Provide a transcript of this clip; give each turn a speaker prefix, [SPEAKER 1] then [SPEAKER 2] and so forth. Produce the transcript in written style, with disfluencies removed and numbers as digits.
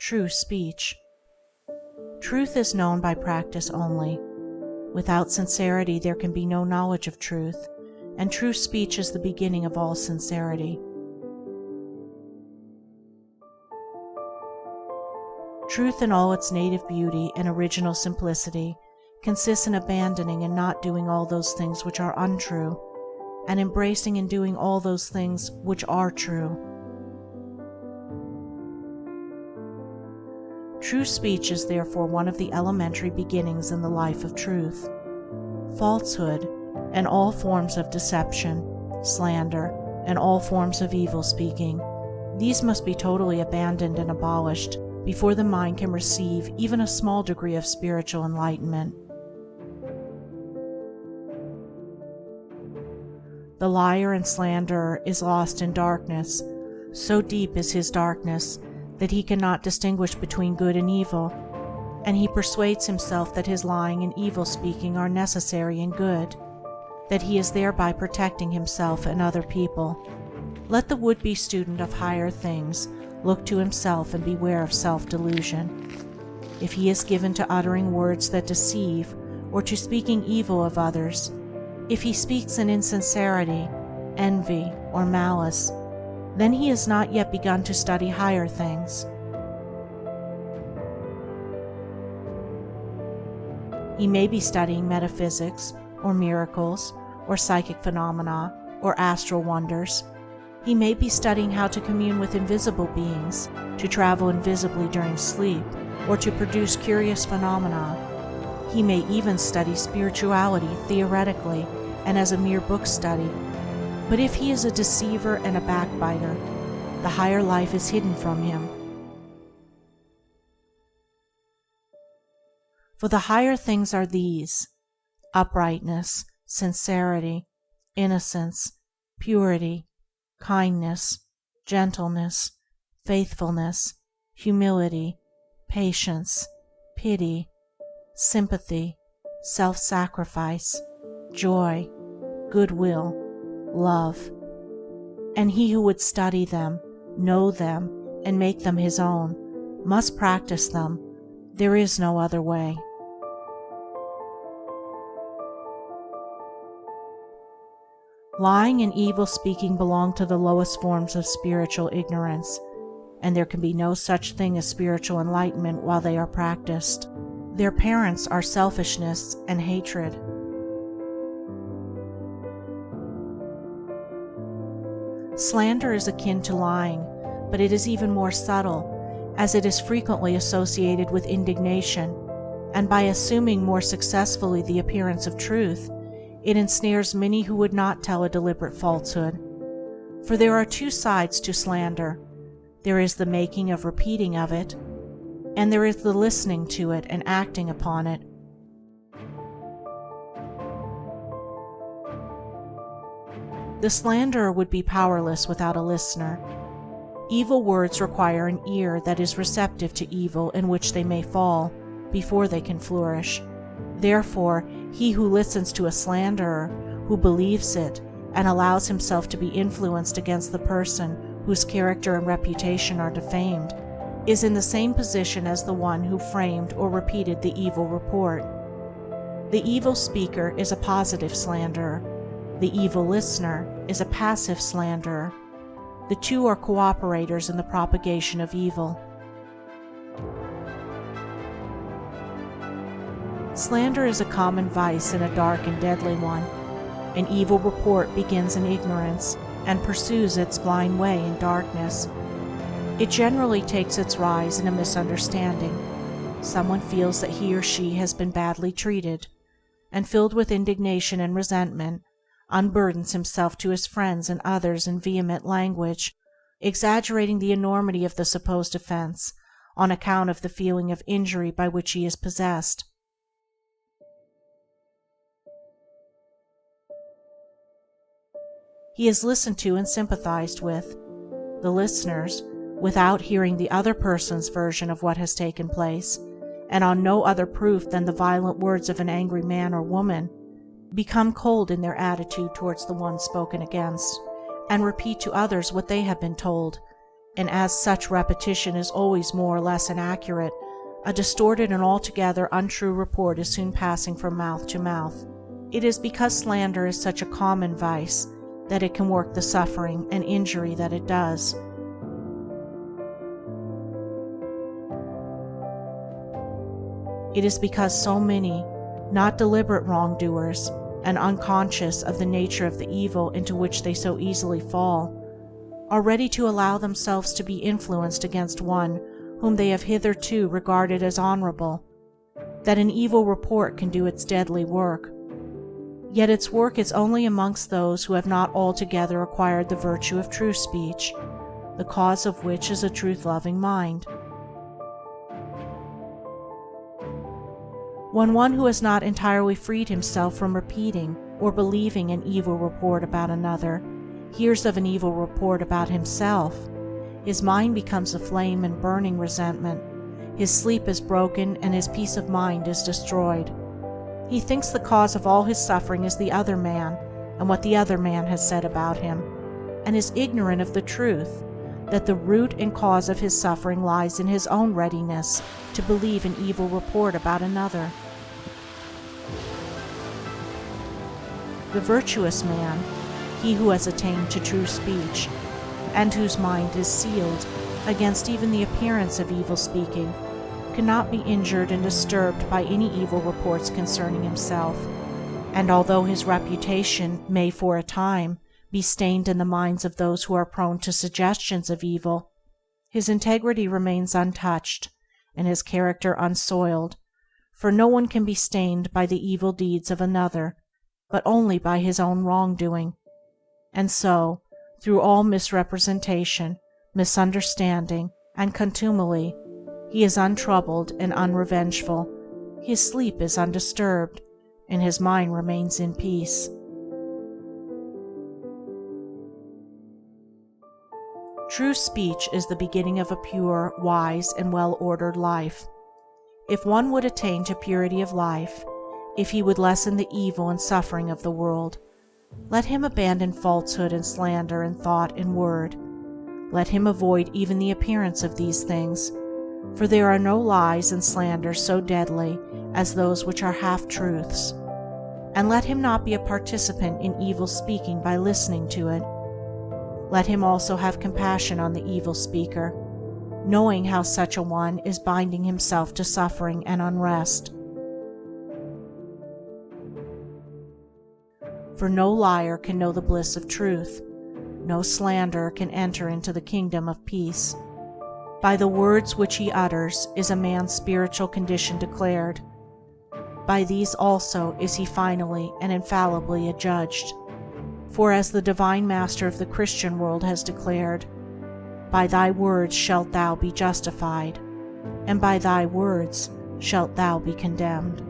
[SPEAKER 1] true speech. Truth is known by practice only. Without sincerity there can be no knowledge of truth, and true speech is the beginning of all sincerity. Truth in all its native beauty and original simplicity consists in abandoning and not doing all those things which are untrue, and embracing and doing all those things which are true. True speech is therefore one of the elementary beginnings in the life of truth. Falsehood and all forms of deception, slander, and all forms of evil speaking, these must be totally abandoned and abolished before the mind can receive even a small degree of spiritual enlightenment. The liar and slanderer is lost in darkness. So deep is his darkness that he cannot distinguish between good and evil, and he persuades himself that his lying and evil speaking are necessary and good, that he is thereby protecting himself and other people. Let the would-be student of higher things look to himself and beware of self-delusion. If he is given to uttering words that deceive, or to speaking evil of others, if he speaks in insincerity, envy, or malice, then he has not yet begun to study higher things. He may be studying metaphysics, or miracles, or psychic phenomena, or astral wonders. He may be studying how to commune with invisible beings, to travel invisibly during sleep, or to produce curious phenomena. He may even study spirituality theoretically and as a mere book study. But if he is a deceiver and a backbiter, the higher life is hidden from him. For the higher things are these: uprightness, sincerity, innocence, purity, kindness, gentleness, faithfulness, humility, patience, pity, sympathy, self-sacrifice, joy, goodwill, love. And he who would study them, know them, and make them his own, must practice them. There is no other way. Lying and evil speaking belong to the lowest forms of spiritual ignorance, and there can be no such thing as spiritual enlightenment while they are practiced. Their parents are selfishness and hatred. Slander is akin to lying, but it is even more subtle, as it is frequently associated with indignation, and by assuming more successfully the appearance of truth, it ensnares many who would not tell a deliberate falsehood. For there are two sides to slander. There is the making of repeating of it, and there is the listening to it and acting upon it. The slanderer would be powerless without a listener. Evil words require an ear that is receptive to evil in which they may fall, before they can flourish. Therefore, he who listens to a slanderer, who believes it, and allows himself to be influenced against the person whose character and reputation are defamed, is in the same position as the one who framed or repeated the evil report. The evil speaker is a positive slanderer. The evil listener is a passive slanderer. The two are cooperators in the propagation of evil. Slander is a common vice and a dark and deadly one. An evil report begins in ignorance and pursues its blind way in darkness. It generally takes its rise in a misunderstanding. Someone feels that he or she has been badly treated, and filled with indignation and resentment, unburdens himself to his friends and others in vehement language, exaggerating the enormity of the supposed offense on account of the feeling of injury by which he is possessed. He is listened to and sympathized with. The listeners, without hearing the other person's version of what has taken place, and on no other proof than the violent words of an angry man or woman, become cold in their attitude towards the one spoken against, and repeat to others what they have been told, and as such repetition is always more or less inaccurate, a distorted and altogether untrue report is soon passing from mouth to mouth. It is because slander is such a common vice that it can work the suffering and injury that it does. It is because so many, not deliberate wrongdoers, and unconscious of the nature of the evil into which they so easily fall, are ready to allow themselves to be influenced against one whom they have hitherto regarded as honorable, that an evil report can do its deadly work. Yet its work is only amongst those who have not altogether acquired the virtue of true speech, the cause of which is a truth-loving mind. When one who has not entirely freed himself from repeating or believing an evil report about another hears of an evil report about himself, his mind becomes aflame in burning resentment, his sleep is broken, and his peace of mind is destroyed. He thinks the cause of all his suffering is the other man and what the other man has said about him, and is ignorant of the truth that the root and cause of his suffering lies in his own readiness to believe an evil report about another. The virtuous man, he who has attained to true speech, and whose mind is sealed against even the appearance of evil speaking, cannot be injured and disturbed by any evil reports concerning himself, and although his reputation may for a time be stained in the minds of those who are prone to suggestions of evil, his integrity remains untouched and his character unsoiled, for no one can be stained by the evil deeds of another but only by his own wrongdoing. And so, through all misrepresentation, misunderstanding, and contumely, he is untroubled and unrevengeful, his sleep is undisturbed, and his mind remains in peace. True speech is the beginning of a pure, wise, and well-ordered life. If one would attain to purity of life, if he would lessen the evil and suffering of the world, let him abandon falsehood and slander in thought and word. Let him avoid even the appearance of these things, for there are no lies and slanders so deadly as those which are half-truths. And let him not be a participant in evil speaking by listening to it. Let him also have compassion on the evil speaker, knowing how such a one is binding himself to suffering and unrest. For no liar can know the bliss of truth, no slanderer can enter into the kingdom of peace. By the words which he utters is a man's spiritual condition declared. By these also is he finally and infallibly adjudged. For as the Divine Master of the Christian world has declared, "By thy words shalt thou be justified, and by thy words shalt thou be condemned."